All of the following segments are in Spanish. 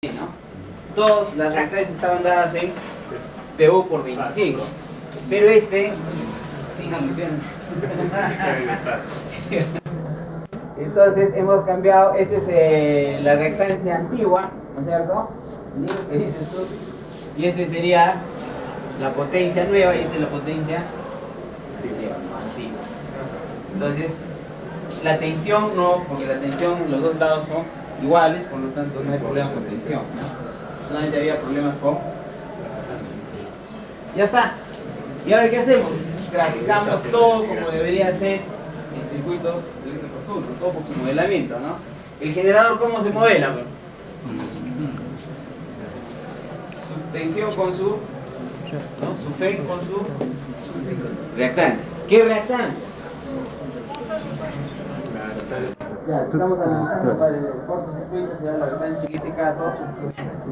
¿no? Todas las reactancias estaban dadas en PU por 25, pero este, sin alusiones. Entonces hemos cambiado, este es la reactancia antigua, ¿no es cierto? ¿Qué dices tú? Y este sería la potencia nueva y esta es la potencia antigua. Entonces, la tensión no, porque la tensión, los dos lados son iguales, por lo tanto no hay problema con tensión, ¿no? Solamente había problemas con... Ya está. ¿Y ahora qué hacemos? Graficamos todo como debería ser en circuitos eléctricos puros, todo por su modelamiento, ¿no? El generador, ¿cómo se modela? Bueno, su tensión con su, ¿no? Su FEC con su reactancia. ¿Qué reactancia? Ya, estamos analizando para el cortocircuito, será la reactancia en este caso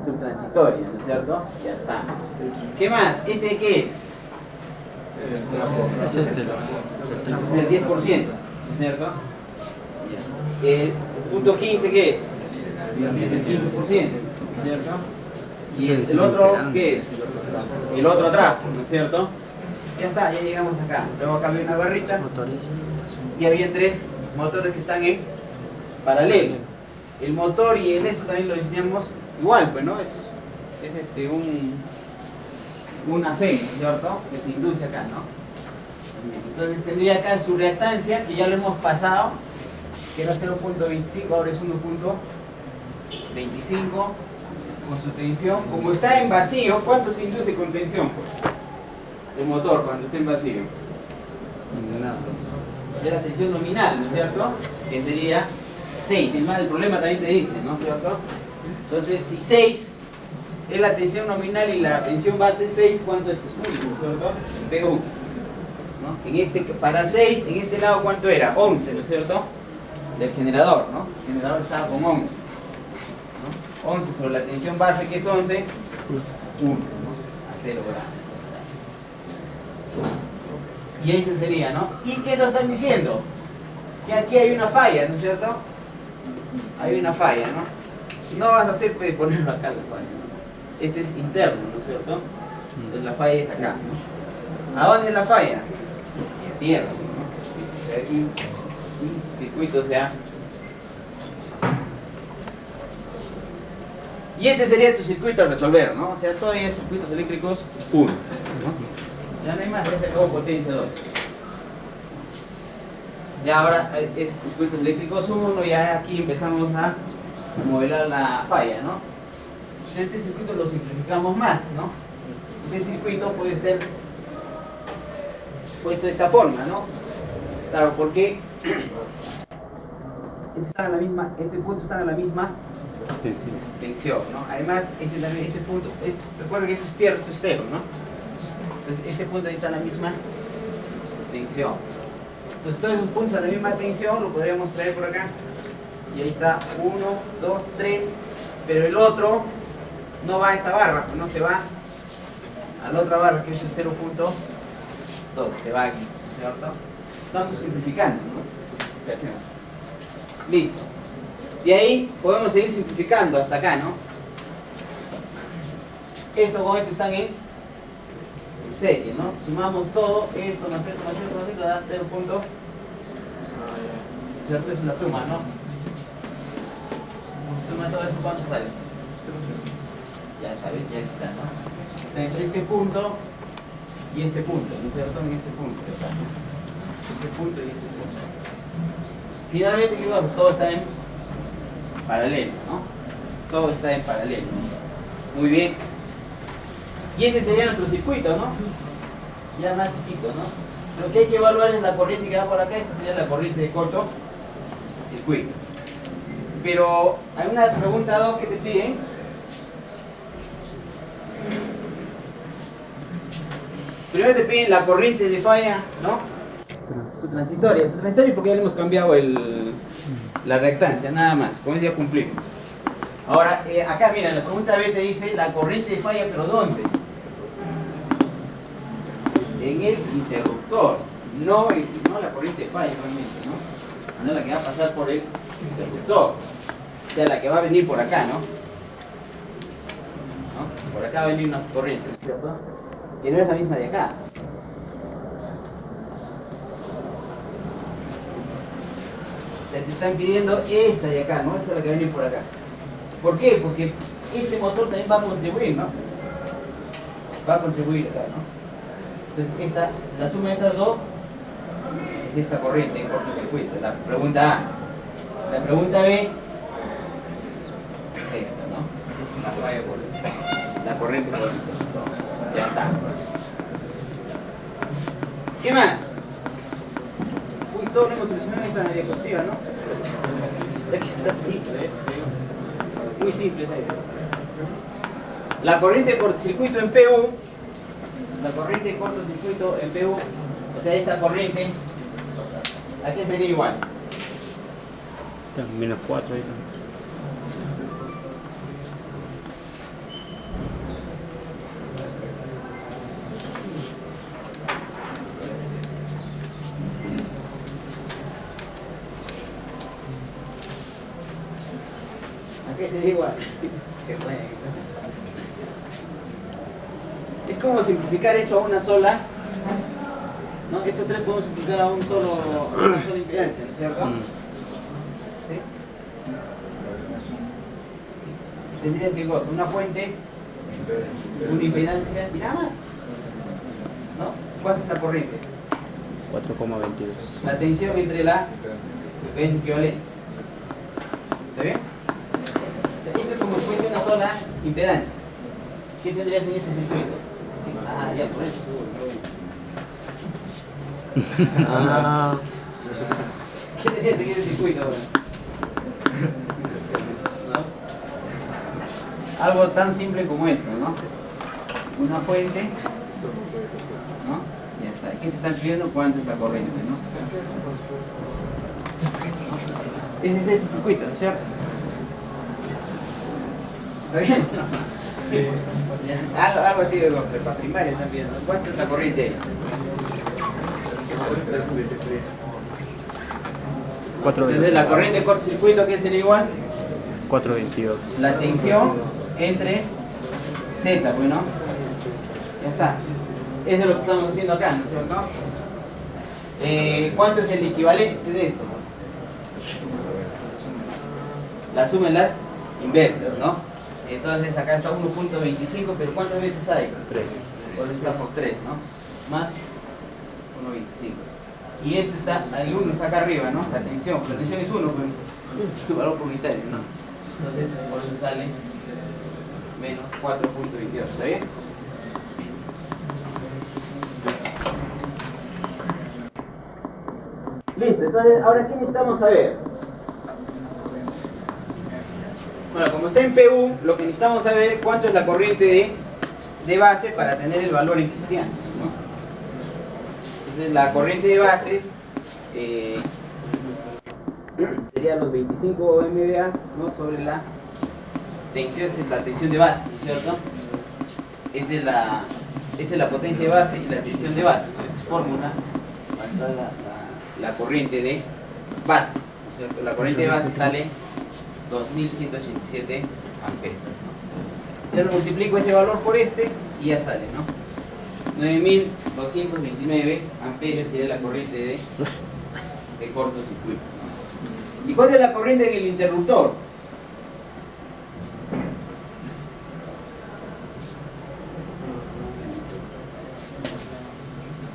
subtransitoria, ¿no es cierto? Ya está. ¿Qué más? ¿Este qué es? Es este. El 10%, ¿no es cierto? Ya. El punto 15, ¿qué es? Es el 15%, ¿no es cierto? ¿Y el otro qué es? El otro atrás, ¿no es cierto? Ya está, ya llegamos acá. Luego acá había una barrita y había tres motores que están en paralelo. El motor y el esto también lo diseñamos igual, pues, ¿no? Es una FEC, ¿no es cierto? Que se induce acá, ¿no? Entonces tendría acá su reactancia, que ya lo hemos pasado, que era 0.25, ahora es 1.25, con su tensión. Como está en vacío, ¿cuánto se induce con tensión, pues? El motor cuando está en vacío. Es la tensión nominal, ¿no es cierto? Que sería 6. El problema también te dice, ¿no es cierto? Entonces, si 6 es la tensión nominal y la tensión base 6, ¿cuánto es? Pues 1, ¿no es cierto? PU. ¿No? Para 6, en este lado, ¿cuánto era? 11, ¿no es cierto? Del generador, ¿no? El generador estaba con 11. ¿No? 11 sobre la tensión base, que es 11, 1, ¿no? A 0 grados. Y ese sería, ¿no? ¿Y qué nos están diciendo? Que aquí hay una falla, ¿no es cierto? Hay una falla, ¿no? No vas a hacer ponerlo acá la falla, ¿no? Este es interno, ¿no es cierto? Entonces la falla es acá, ¿no? ¿A dónde es la falla? Tierra, ¿no? Un circuito, o sea... Y este sería tu circuito a resolver, ¿no? O sea, todavía es circuitos eléctricos 1, ¿no? Ya no hay más, ya se acabó potencia 2. Ya ahora es circuitos eléctricos 1, ya aquí empezamos a modelar la falla, ¿no? Este circuito lo simplificamos más, ¿no? Este circuito puede ser puesto de esta forma, ¿no? Claro, porque este punto está en la misma tensión, ¿no? Además, este punto, recuerda que esto es tierra, esto es cero, ¿no? Entonces, este punto ahí está en la misma tensión. Entonces, todos esos puntos a la misma tensión lo podríamos traer por acá. Y ahí está 1, 2, 3. Pero el otro no va a esta barra, no se va a la otra barra que es el 0.2. Se va aquí, ¿cierto? Estamos simplificando, ¿no? Listo. De ahí podemos seguir simplificando hasta acá, ¿no? Esto con esto están en serie, ¿no? Sumamos todo, esto más esto más esto más esto, da 0. ¿Cierto? Es una suma, ¿no? Suma todo eso, ¿cuánto sale? Ya sabes, ya está, ¿no? Está entre este punto y este punto, ¿no es cierto? En este punto, ¿está? Este punto y este punto. Finalmente, ¿qué pasa? Todo está en paralelo, ¿no? Todo está en paralelo. Muy bien. Y ese sería nuestro circuito, ¿no? Ya más chiquito, ¿no? Lo que hay que evaluar es la corriente que va por acá. Esta sería la corriente de corto circuito. Pero hay una pregunta 2 que te piden. Primero te piden la corriente de falla, ¿no? Su transitoria porque ya le hemos cambiado la reactancia, nada más. Con eso ya cumplimos. Ahora, acá mira, la pregunta B te dice la corriente de falla, ¿pero dónde? En el interruptor, no la corriente de falla realmente, ¿no? Sino la que va a pasar por el interruptor, o sea, la que va a venir por acá, ¿no? acá va a venir una corriente, ¿no es cierto? Que no es la misma de acá. O sea, te están pidiendo esta de acá, ¿no? Esta es la que va a venir por acá. ¿Por qué? Porque este motor también va a contribuir, ¿no? Va a contribuir acá, ¿no? Entonces, la suma de estas dos es esta corriente en cortocircuito. La pregunta A. La pregunta B es esta, ¿no? La falla por la corriente por esto. Ya está. ¿Qué más? Uy, todo lo hemos solucionado en esta diapositiva, ¿no? Está simple, ¿eh? Muy simple es esto. La corriente de cortocircuito en PU, la corriente de cortocircuito en PU, o sea, esta corriente, ¿a qué sería igual? Menos 4 ahí. ¿A qué sería igual? Qué bueno. Es como simplificar esto a una sola, ¿no? Estos tres podemos simplificar a una sola impedancia, ¿no es cierto? ¿Sí? Tendrías que cosa, una fuente, una impedancia y nada más, ¿no? ¿Cuánto es la corriente? 4,22. La tensión entre la es equivalente. ¿Está bien? O sea, esto es como si fuese una sola impedancia. ¿Qué tendrías en este circuito? Ah, ya por eso. Ah. ¿Qué tendrías en este circuito ahora? ¿No? Algo tan simple como esto, ¿no? Una fuente, ¿no? Ya está. Aquí te están pidiendo cuánto es la corriente, ¿no? Ese es ese circuito, ¿no es cierto? ¿Está bien? Algo así de para primaria están pidiendo. ¿Cuánto es la corriente ahí? 4,22. Entonces la corriente de cortocircuito, ¿qué sería igual? 4,22. La tensión entre Z, bueno. Ya está. Eso es lo que estamos haciendo acá, ¿no es cierto? ¿Cuánto es el equivalente de esto? La suma en las inversas, ¿no? Entonces acá está 1.25, pero ¿cuántas veces hay? 3. Por eso está por 3, ¿no? Más 1.25. Y esto está, el 1 está acá arriba, ¿no? La tensión es 1, pues, su valor por unitario, ¿no? Entonces, por eso sale menos 4.22, ¿está bien? Listo, entonces, ahora, ¿qué necesitamos saber? Bueno, como está en PU, lo que necesitamos saber es cuánto es la corriente de base para tener el valor en cristiano, ¿no? Entonces, la corriente de base sería los 25 MVA, ¿no? Sobre la tensión de base, ¿no es cierto? Esta es la potencia de base y la tensión de base, ¿no? Es fórmula para la corriente de base, ¿no es cierto? La corriente de base sale 2187 amperios, ¿no? Yo multiplico ese valor por este y ya sale, ¿no? 9229 amperios sería la corriente de cortocircuito, ¿no? ¿Y cuál es la corriente en el interruptor?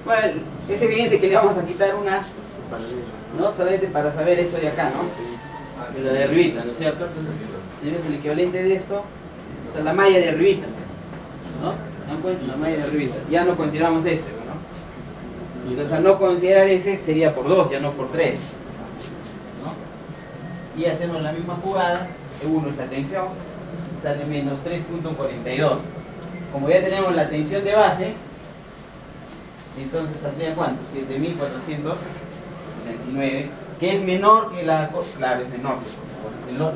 Bueno, es evidente que le vamos a quitar una, ¿no? Solamente para saber esto de acá, ¿no? De la de arribita, ¿no es cierto? Entonces, tenemos el equivalente de esto, o sea, la malla de arribita, ¿no? ¿Se dan cuenta? La malla de arribita. Ya no consideramos este, ¿no? Entonces, al no considerar ese, sería por 2, ya no por 3, ¿no? Y hacemos la misma jugada, E1 es la tensión, sale menos 3.42. Como ya tenemos la tensión de base, entonces saldría ¿cuánto? 7.429, que es menor que la... Claro, es menor.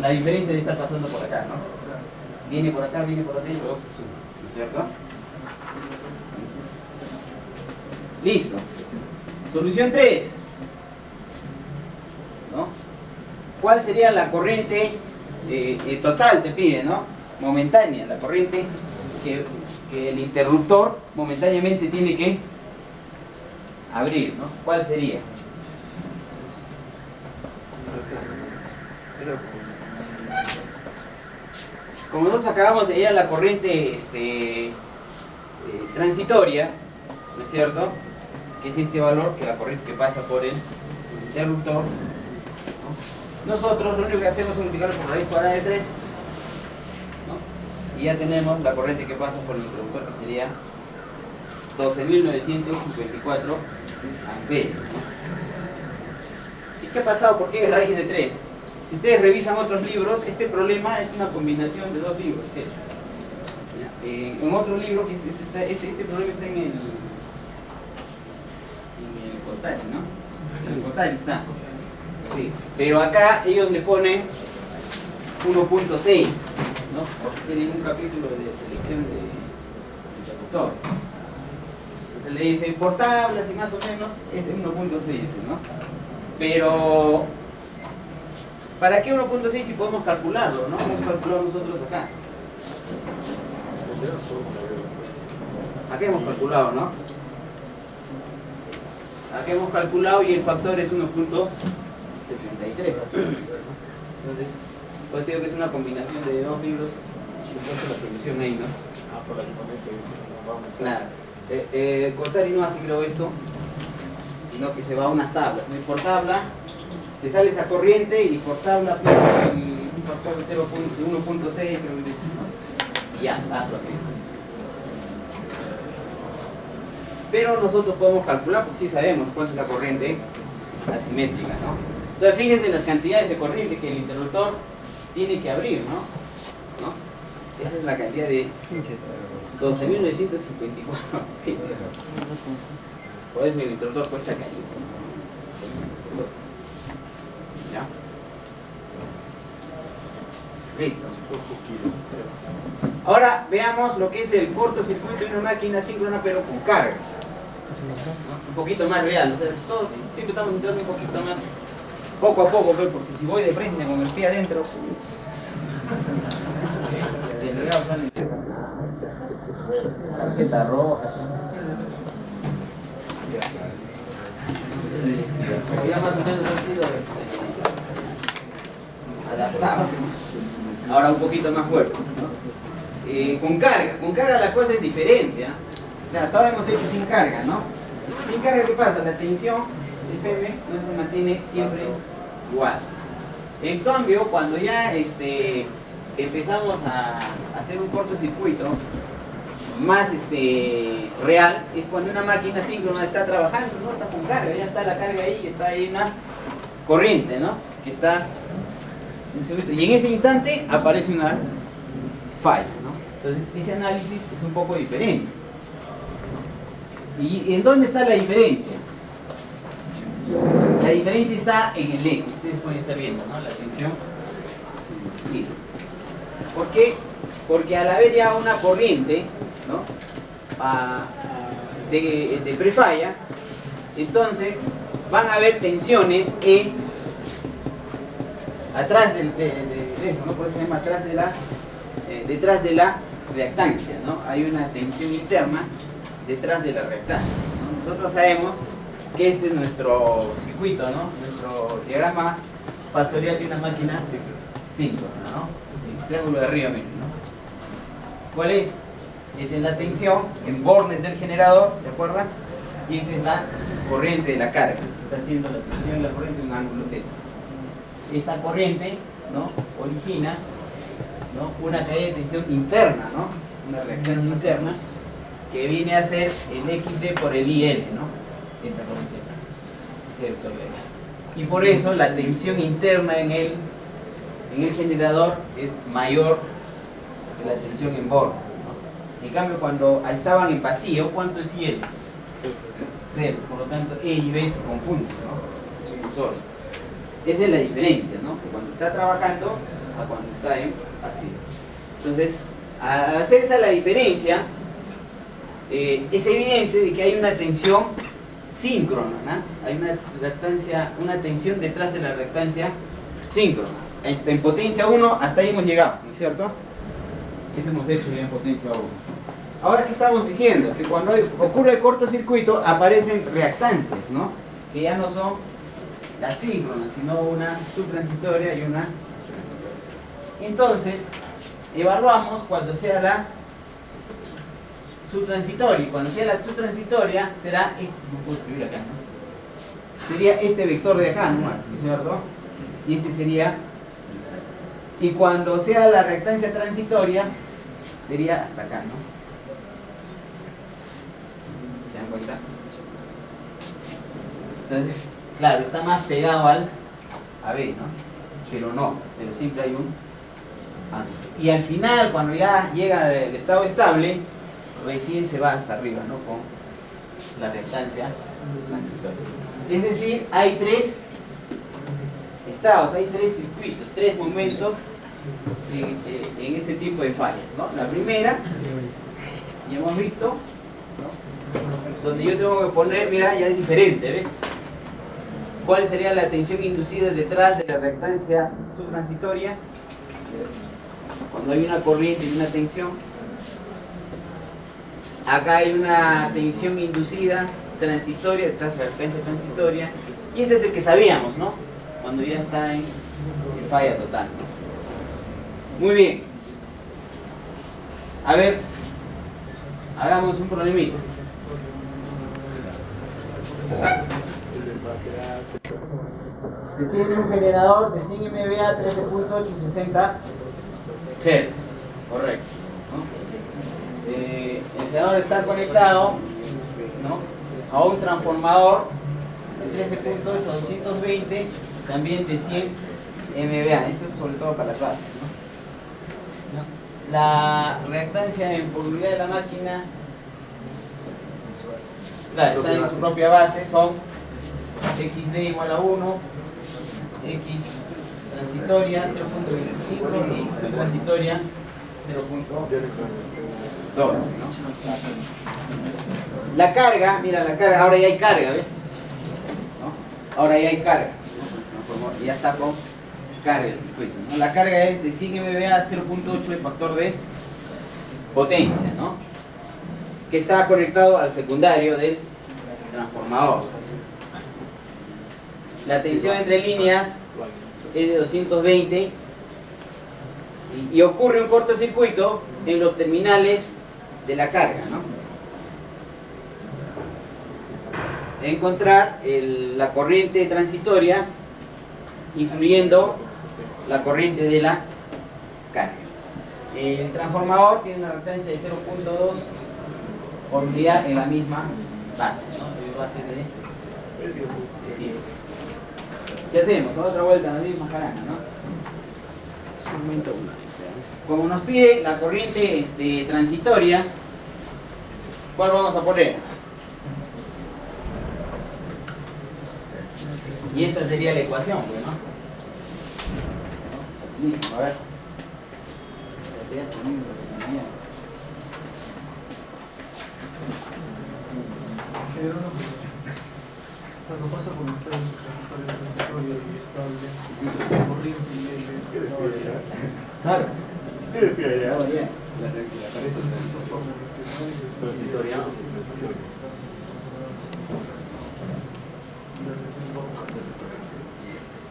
La diferencia de estar pasando por acá, ¿no? Viene por acá y luego se suma, ¿no es cierto? Listo. Solución 3, ¿no? ¿Cuál sería la corriente total? Te pide, ¿no? Momentánea, la corriente que el interruptor momentáneamente tiene que abrir, ¿no? ¿Cuál sería? Como nosotros acabamos de ir a la corriente transitoria, ¿no es cierto? Que es este valor, que la corriente que pasa por el interruptor, ¿no? Nosotros lo único que hacemos es multiplicarlo por raíz cuadrada de 3, ¿no? Y ya tenemos la corriente que pasa por el interruptor, que sería 12.954 amperios, ¿no? ¿Y qué ha pasado? ¿Por qué raíz de 3? Si ustedes revisan otros libros, este problema es una combinación de dos libros. En otro libro, que este problema está en el Cotari, ¿no? En el Cotari está. Sí. Pero acá ellos le ponen 1.6, ¿no? Porque tienen un capítulo de selección de interruptores. Entonces le dicen por tablas y más o menos es 1.6, ¿no? Pero ¿para qué 1.6 si podemos calcularlo, no? Hemos calculado nosotros acá. Acá hemos calculado, ¿no? Acá hemos calculado y el factor es 1.63. Entonces, pues digo que es una combinación de dos libros. Entonces la solución ahí, ¿no? Ah, por la componente. Claro. Cotari no hace, creo, esto, sino que se va a unas tablas, ¿no? Y por tabla te sale esa corriente y por tabla un factor de 1.6, creo, ¿no? Y ya, hazlo aquí. Pero nosotros podemos calcular porque sí sabemos cuál es la corriente asimétrica, ¿no? Entonces fíjense en las cantidades de corriente que el interruptor tiene que abrir, ¿no? Esa es la cantidad de 12.954. Por eso el interruptor cuesta carísimo. ¿Ya? Listo. Ahora veamos lo que es el cortocircuito de una máquina síncrona pero con carga, ¿no? Un poquito más real, o sea, todos siempre estamos entrando un poquito más poco a poco, porque si voy de frente con el pie adentro, de regalo salen tarjeta roja, ya más o menos ha sido adaptado, ahora un poquito más fuerte, ¿no? Con carga la cosa es diferente, ¿eh? O sea, hasta ahora hemos hecho sin carga, ¿no? Sin carga, ¿qué pasa? La tensión FM no se mantiene siempre igual. En cambio, cuando ya empezamos a hacer un cortocircuito más real, es cuando una máquina síncrona está trabajando, ¿no? Está con carga, ya está la carga ahí, está ahí una corriente, ¿no? Que está en circuito. Y en ese instante aparece una falla, ¿no? Entonces, ese análisis es un poco diferente. ¿Y en dónde está la diferencia? La diferencia está en el eje, ustedes pueden estar viendo, ¿no? La tensión. Sí. ¿Por qué? Porque al haber ya una corriente, ¿no? De prefalla, entonces van a haber tensiones atrás de eso, ¿no? Por eso se llama detrás de la reactancia, ¿no? Hay una tensión interna detrás de la reactancia, ¿no? Nosotros sabemos que este es nuestro circuito, ¿no? Nuestro diagrama fasorial de una máquina síncrona, ¿no? El triángulo de arriba mismo, ¿no? ¿Cuál es? Esta es la tensión en bornes del generador, ¿se acuerdan? Y esta es la corriente de la carga. Está haciendo la tensión y la corriente en un ángulo θ. Esta corriente, ¿no? Origina, ¿no? Una caída de tensión interna, ¿no? Una reactancia interna que viene a ser el XD por el IL, ¿no? Esta corriente, este vector de. Y por eso la tensión interna en el generador es mayor que la tensión en borne, ¿no? En cambio, cuando estaban en vacío, ¿cuánto es IL? 0. Por lo tanto, E y B se confunden, ¿no? Es uno solo. Esa es la diferencia, ¿no? Que cuando está trabajando a cuando está en vacío. Entonces, al hacer esa la diferencia, es evidente de que hay una tensión síncrona, ¿no? Hay una tensión detrás de la reactancia síncrona. En potencia 1, hasta ahí hemos llegado, ¿no es cierto? Eso hemos hecho ya en potencia 1. Ahora, ¿qué estamos diciendo? Que cuando ocurre el cortocircuito aparecen reactancias, ¿no? Que ya no son las síncronas, sino una subtransitoria y una transistoria. Entonces, evaluamos cuando sea la subtransitoria. Y cuando sea la subtransitoria será, no puedo escribir acá, ¿no? Sería este vector de acá, ¿no? ¿Cierto? Y este sería, y cuando sea la reactancia transitoria sería hasta acá, ¿no? ¿Se dan cuenta? Entonces, claro, está más pegado al AB, ¿no? Pero siempre hay un antes. Y al final, cuando ya llega el estado estable, recién se va hasta arriba, ¿no? Con la reactancia transitoria. Es decir, hay tres estados, hay tres circuitos, tres momentos en este tipo de fallas, ¿no? La primera, ya hemos visto, ¿no? Donde yo tengo que poner, mira, ya es diferente, ¿ves? ¿Cuál sería la tensión inducida detrás de la reactancia subtransitoria? Cuando hay una corriente y una tensión. Acá hay una tensión inducida transitoria detrás de la reactancia transitoria. Y este es el que sabíamos, ¿no? Cuando ya está en falla total, ¿no? Muy bien. A ver, hagamos un problemita. Se tiene un generador de 100 MVA 13.8 y 60 Hz, correcto, ¿no? El generador está conectado, ¿no?, a un transformador de 13.8 a 220, también de 100 MVA. Esto es sobre todo para las bases, ¿no? La reactancia en por unidad de la máquina, claro, está en su propia base, son XD igual a 1, X transitoria 0.25 y subtransitoria 0.2, ¿no? La carga, mira la carga, ahora ya hay carga, ¿ves? ¿No? Ahora ya hay carga, ¿no? Ya está con carga el circuito, ¿no? La carga es de 100 MVA a 0.8 el factor de potencia, ¿no? Que está conectado al secundario del transformador. La tensión entre líneas es de 220 y ocurre un cortocircuito en los terminales de la carga, ¿no? Encontrar la corriente transitoria incluyendo la corriente de la carga. El transformador tiene una reactancia de 0.2 por unidad en la misma base, ¿no? De base de 100. ¿Qué hacemos? Otra vuelta en la misma jarana, ¿no? Como nos pide la corriente transitoria, ¿cuál vamos a poner? Y esta sería la ecuación, pues, ¿no? Listo, a ver. Cuando pasa por el estado transitorio y estable, corriente y Claro. Sí, de pie ya. entonces esa forma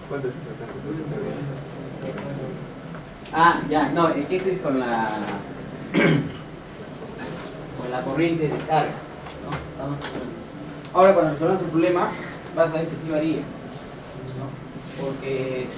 ¿Cuánto es Ah, ya, no, es que esto es con la corriente de carga, ¿no? Ahora cuando resolvamos el problema vas a ver que sí varía, ¿no? Porque